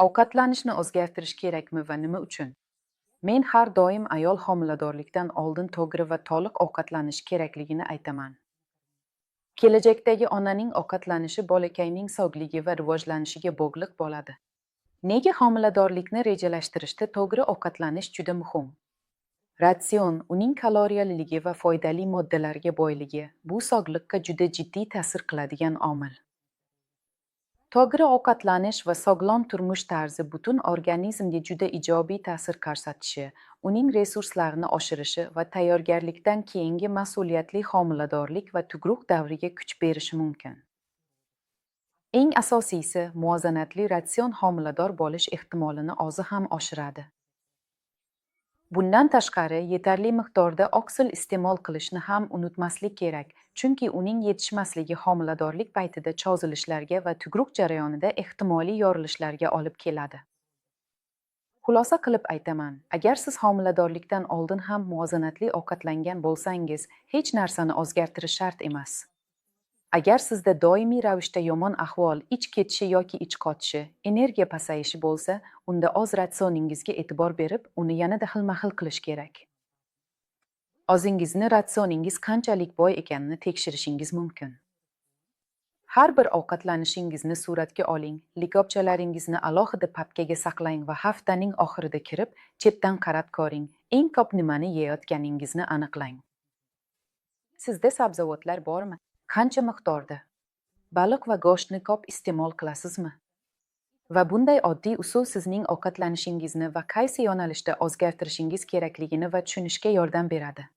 Ovqatlanishni o'zgartirish kerakmi va nima uchun? Men har doim ayol homiladorlikdan oldin to'g'ri va to'liq ovqatlanish kerakligini aytaman. Kelajakdagi onaning ovqatlanishi bolakayning sog'ligi va rivojlanishiga bog'liq bo'ladi. Nega homiladorlikni rejalashtirishda to'g'ri ovqatlanish juda muhim? Ratsion, uning kaloriyaliligi va foydali moddalarga boyligi bu sog'liqqa juda jiddiy ta'sir qiladigan omil. To'g'ri ovqatlanish va sog'lom turmush tarzi butun organizmga juda ijobiy ta'sir ko'rsatishi, uning resurslarini oshirishi va tayyorgarlikdan keyingi mas'uliyatli homiladorlik va tug'ruq davriga kuch berishi mumkin. Eng asosiysi, muvozanatli ratsion homilador bo'lish ehtimolini o'zi ham oshiradi. Bundan tashqari, yetarli miqdorda oqsil iste'mol qilishni ham unutmaslik kerak, chunki uning yetishmasligi homiladorlik paytida cho'zilishlarga va tug'ruq jarayonida ehtimoliy yorilishlarga olib keladi. Xulosa qilib aytaman, agar siz homiladorlikdan oldin ham muvozanatli ovqatlangan bo'lsangiz, hech narsani o'zgartirish shart emas. Agar sizda doimiy ravishda yomon ahvol, ich ketishi yoki ich qotishi, energiya pasayishi bo'lsa, unda o'z ratsioningizga e'tibor berib, uni yanada xilma-xil qilish kerak. O'zingizni ratsioningiz qanchalik boy ekanini tekshirishingiz mumkin. Har bir ovqatlanishingizni suratga oling, likopchalaringizni alohida papkaga saqlang va haftaning oxirida kirib, chetdan qarab ko'ring, eng ko'p nimani yeyotganingizni aniqlang. Sizda sabzavotlar bormi? Qancha miqdorda? Baliq va go'shtni ko'p iste'mol qilasizmi? Va bunday oddiy usul sizning ovqatlanishingizni va qaysi yo'nalishda o'zgartirishingiz kerakligini va tushunishga yordam beradi.